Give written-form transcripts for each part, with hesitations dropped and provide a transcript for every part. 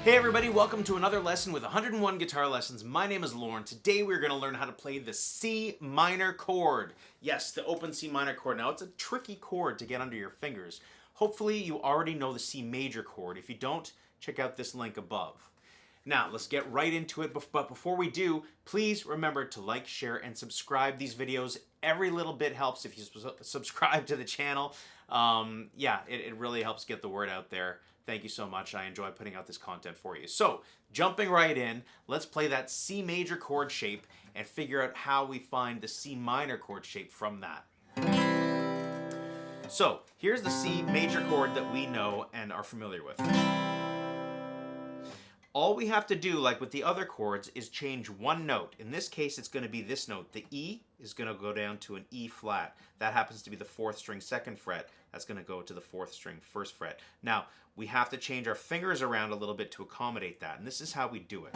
Hey everybody, welcome to another lesson with 101 Guitar Lessons. My name is Lauren. Today we're going to learn how to play the C minor chord. Yes, the open C minor chord. Now it's a tricky chord to get under your fingers. Hopefully you already know the C major chord. If you don't, check out this link above. Now let's get right into it, but before we do, please remember to like, share, and subscribe these videos. Every little bit helps if you subscribe to the channel. It really helps get the word out there. Thank you so much. I enjoy putting out this content for you. So, jumping right in, let's play that C major chord shape and figure out how we find the C minor chord shape from that. So, here's the C major chord that we know and are familiar with. All we have to do, like with the other chords, is change one note. In this case, it's going to be this note. The E is going to go down to an E flat. That happens to be the 4th string 2nd fret. That's going to go to the 4th string 1st fret. Now, we have to change our fingers around a little bit to accommodate that, and this is how we do it.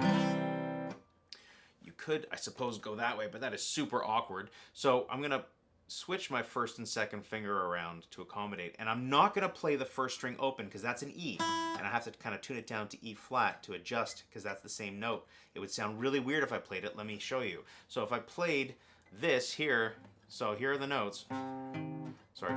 You could, I suppose, go that way, but that is super awkward. So I'm going to switch my 1st and 2nd finger around to accommodate, and I'm not going to play the 1st string open because that's an E, and I have to kind of tune it down to E flat to adjust because that's the same note. It would sound really weird if I played it. Let me show you. So if I played this here, so here are the notes. Sorry.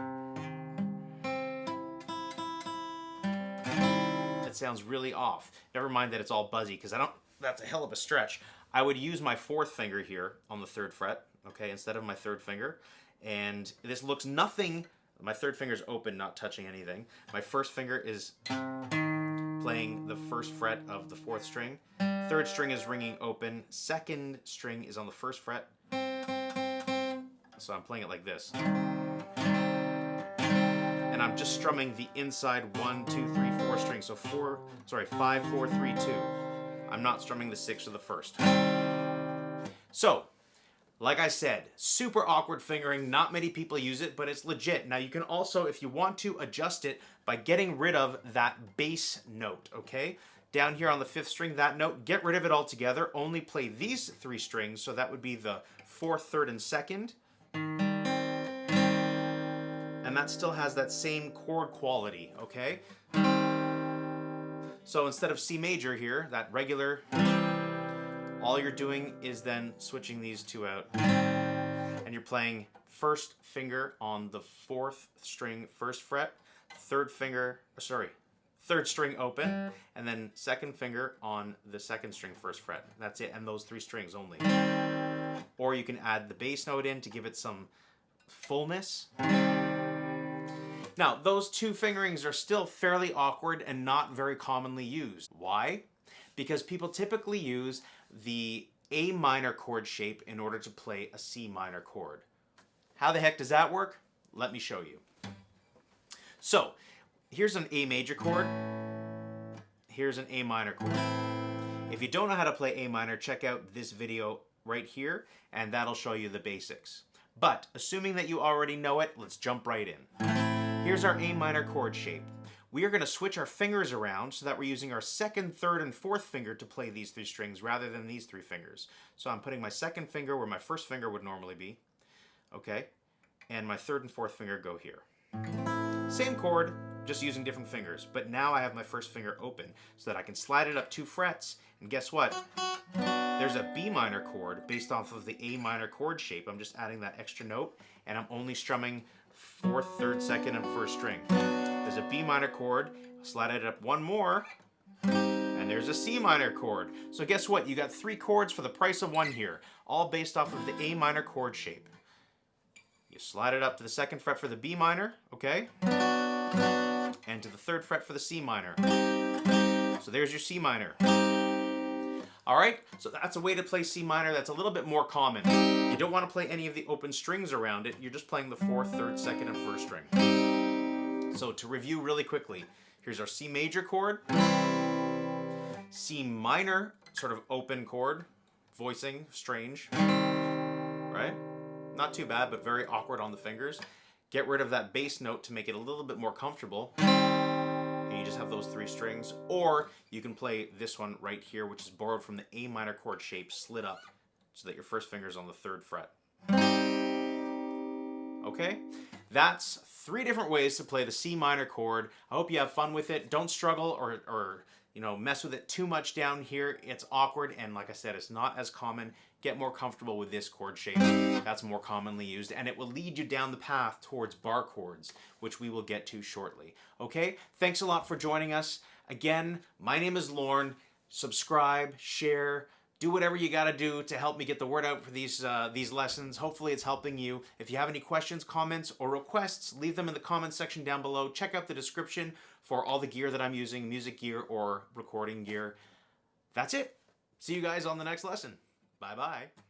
It sounds really off. Never mind that it's all buzzy because that's a hell of a stretch. I would use my 4th finger here on the 3rd fret, okay, instead of my 3rd finger. And this looks nothing, my 3rd finger's open, not touching anything. My 1st finger is playing the 1st fret of the 4th string. 3rd string is ringing open. 2nd string is on the 1st fret. So I'm playing it like this. And I'm just strumming the inside 1, 2, 3, 4 strings. So 5, 4, 3, 2. I'm not strumming the 6th or the 1st. So, like I said, super awkward fingering. Not many people use it, but it's legit. Now you can also, if you want to, adjust it by getting rid of that bass note, okay? Down here on the 5th string, that note, get rid of it altogether. Only play these 3 strings, so that would be the 4th, 3rd, and 2nd. And that still has that same chord quality, okay? So instead of C major here, that regular, all you're doing is then switching these two out. And you're playing 1st finger on the 4th string 1st fret, 3rd string open, and then 2nd finger on the 2nd string 1st fret. That's it, and those 3 strings only. Or you can add the bass note in to give it some fullness. Now, those 2 fingerings are still fairly awkward and not very commonly used. Why? Because people typically use the A minor chord shape in order to play a C minor chord. How the heck does that work? Let me show you. So, here's an A major chord. Here's an A minor chord. If you don't know how to play A minor, check out this video right here, and that'll show you the basics. But, assuming that you already know it, let's jump right in. Here's our A minor chord shape. We are going to switch our fingers around so that we're using our 2nd, 3rd, and 4th finger to play these 3 strings rather than these 3 fingers. So I'm putting my 2nd finger where my 1st finger would normally be, okay? And my 3rd and 4th finger go here. Same chord, just using different fingers. But now I have my 1st finger open so that I can slide it up 2 frets. And guess what? There's a B minor chord based off of the A minor chord shape. I'm just adding that extra note, and I'm only strumming 4th, 3rd, 2nd, and 1st string. There's a B minor chord, slide it up 1 more, and there's a C minor chord. So guess what? You got 3 chords for the price of 1 here, all based off of the A minor chord shape. You slide it up to the 2nd fret for the B minor, okay? And to the 3rd fret for the C minor. So there's your C minor. Alright, so that's a way to play C minor that's a little bit more common. You don't want to play any of the open strings around it, you're just playing the 4th, 3rd, 2nd, and 1st string. So to review really quickly, here's our C major chord, C minor, sort of open chord, voicing, strange, right? Not too bad, but very awkward on the fingers. Get rid of that bass note to make it a little bit more comfortable. And you just have those 3 strings. Or you can play this one right here, which is borrowed from the A minor chord shape, slid up, so that your 1st finger is on the 3rd fret. Okay? That's 3 different ways to play the C minor chord. I hope you have fun with it. Don't struggle or mess with it too much down here, it's awkward, and like I said, it's not as common. Get more comfortable with this chord shape. That's more commonly used, and it will lead you down the path towards bar chords, which we will get to shortly. Okay, thanks a lot for joining us. Again, my name is Lorne. Subscribe, share, do whatever you got to do to help me get the word out for these lessons. Hopefully it's helping you. If you have any questions, comments, or requests, leave them in the comments section down below. Check out the description for all the gear that I'm using, music gear or recording gear. That's it. See you guys on the next lesson. Bye-bye.